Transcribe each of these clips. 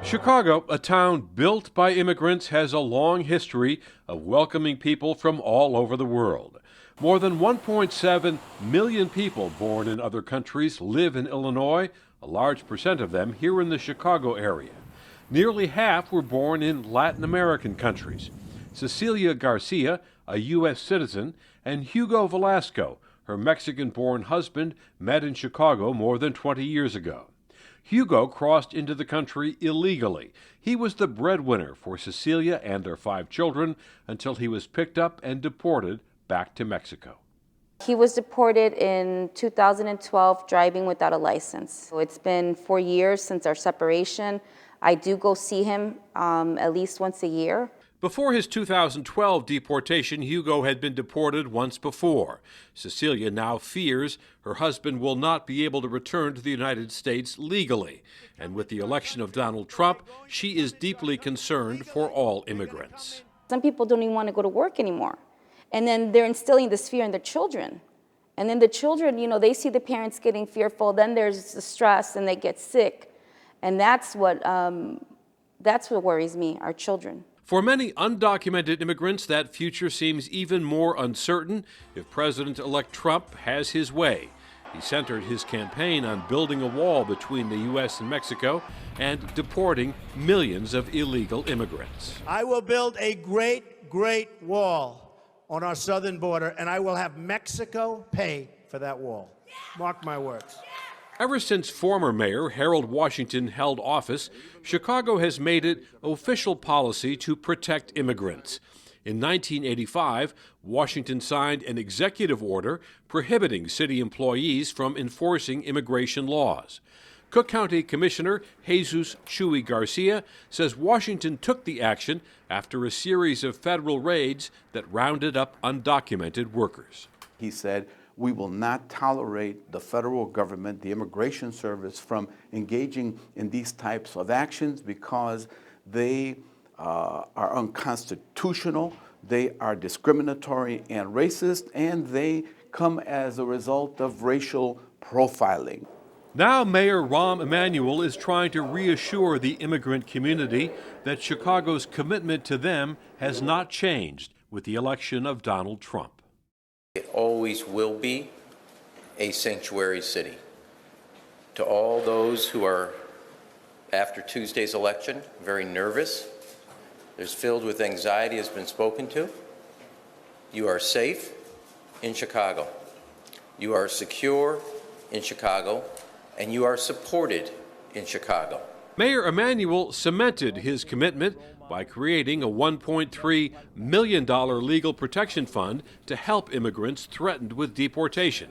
Chicago, a town built by immigrants, has a long history of welcoming people from all over the world. More than 1.7 million people born in other countries live in Illinois, a large percent of them here in the Chicago area. Nearly half were born in Latin American countries. Cecilia Garcia, a U.S. citizen, and Hugo Velasco, her Mexican-born husband, met in Chicago more than 20 years ago. Hugo crossed into the country illegally. He was the breadwinner for Cecilia and their 5 children until he was picked up and deported back to Mexico. He was deported in 2012, driving without a license. So it's been 4 years since our separation. I do go see him at least once a year. Before his 2012 deportation, Hugo had been deported once before. Cecilia now fears her husband will not be able to return to the United States legally. And with the election of Donald Trump, she is deeply concerned for all immigrants. Some people don't even want to go to work anymore. And then they're instilling this fear in their children. And then the children, they see the parents getting fearful. Then there's the stress and they get sick. And that's what worries me, our children. For many undocumented immigrants, that future seems even more uncertain if President-elect Trump has his way. He centered his campaign on building a wall between the U.S. and Mexico and deporting millions of illegal immigrants. I will build a great, great wall on our southern border, and I will have Mexico pay for that wall. Mark my words. Ever since former Mayor Harold Washington held office, Chicago has made it official policy to protect immigrants. In 1985, Washington signed an executive order prohibiting city employees from enforcing immigration laws. Cook County Commissioner Jesus Chuy Garcia says Washington took the action after a series of federal raids that rounded up undocumented workers. He said, "We will not tolerate the federal government, the Immigration Service, from engaging in these types of actions because they are unconstitutional, they are discriminatory and racist, and they come as a result of racial profiling." Now Mayor Rahm Emanuel is trying to reassure the immigrant community that Chicago's commitment to them has not changed with the election of Donald Trump. It always will be a sanctuary city. To all those who are, after Tuesday's election, very nervous, there's filled with anxiety has been spoken to. You are safe in Chicago. You are secure in Chicago, and you are supported in Chicago. Mayor Emanuel cemented his commitment by creating a $1.3 million legal protection fund to help immigrants threatened with deportation.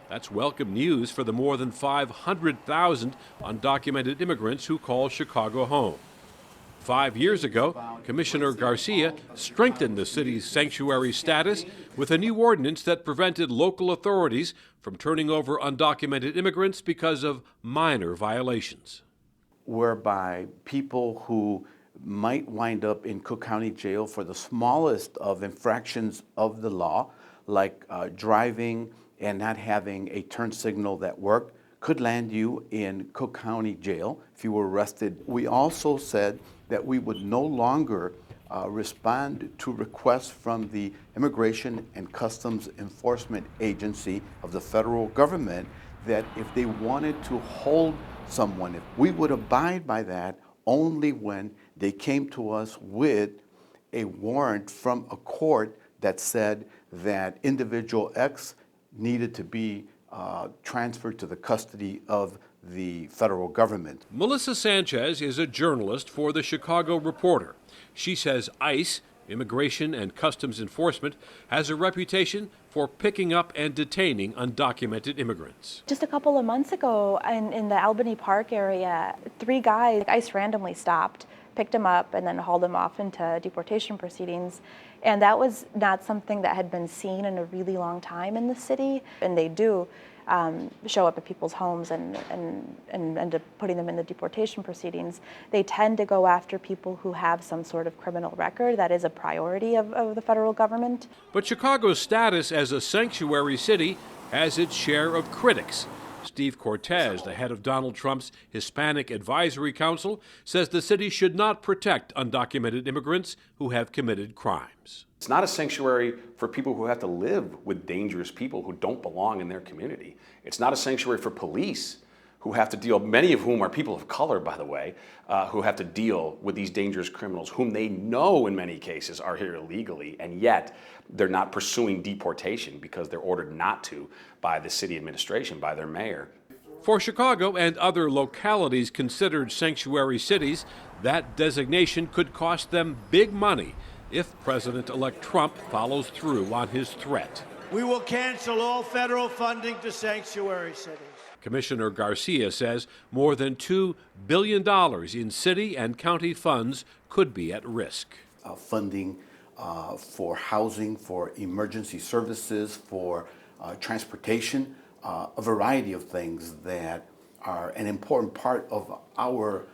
That's welcome news for the more than 500,000 undocumented immigrants who call Chicago home. 5 years ago, Commissioner Garcia strengthened the city's sanctuary status with a new ordinance that prevented local authorities from turning over undocumented immigrants because of minor violations. Whereby people who might wind up in Cook County Jail for the smallest of infractions of the law, like driving and not having a turn signal that worked, could land you in Cook County Jail if you were arrested. We also said that we would no longer respond to requests from the Immigration and Customs Enforcement Agency of the federal government that if they wanted to hold someone, if we would abide by that only when they came to us with a warrant from a court that said that individual X needed to be transferred to the custody of the federal government. Melissa Sanchez is a journalist for the Chicago Reporter. She says ICE, Immigration and Customs Enforcement, has a reputation for picking up and detaining undocumented immigrants. Just a couple of months ago in the Albany Park area, 3 guys, ICE randomly stopped, picked them up, and then hauled them off into deportation proceedings. And that was not something that had been seen in a really long time in the city. And they do show up at people's homes and end up putting them in the deportation proceedings. They tend to go after people who have some sort of criminal record. That is a priority of the federal government. But Chicago's status as a sanctuary city has its share of critics. Steve Cortez, the head of Donald Trump's Hispanic Advisory Council, says the city should not protect undocumented immigrants who have committed crimes. It's not a sanctuary for people who have to live with dangerous people who don't belong in their community. It's not a sanctuary for police who have to deal, many of whom are people of color, by the way, who have to deal with these dangerous criminals whom they know in many cases are here illegally, and yet they're not pursuing deportation because they're ordered not to by the city administration, by their mayor. For Chicago and other localities considered sanctuary cities, that designation could cost them big money if President-elect Trump follows through on his threat. We will cancel all federal funding to sanctuary cities. Commissioner Garcia says more than $2 billion in city and county funds could be at risk. Funding for housing, for emergency services, for transportation, a variety of things that are an important part of our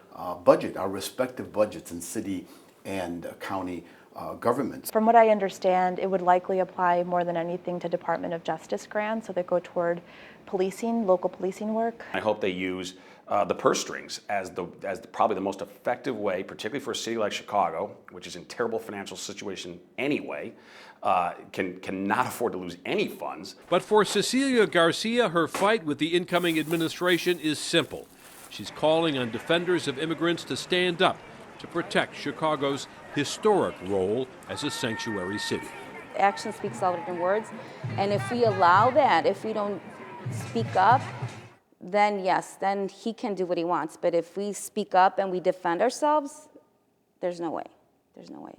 budget, our respective budgets in city and county governments. From what I understand, it would likely apply more than anything to Department of Justice grants, so they go toward policing, local policing work. I hope they use the purse strings as probably the most effective way, particularly for a city like Chicago, which is in terrible financial situation anyway, cannot afford to lose any funds. But for Cecilia Garcia, her fight with the incoming administration is simple. She's calling on defenders of immigrants to stand up to protect Chicago's historic role as a sanctuary city. Action speaks louder than words, and if we allow that, if we don't speak up, then yes, then he can do what he wants. But if we speak up and we defend ourselves, there's no way. There's no way.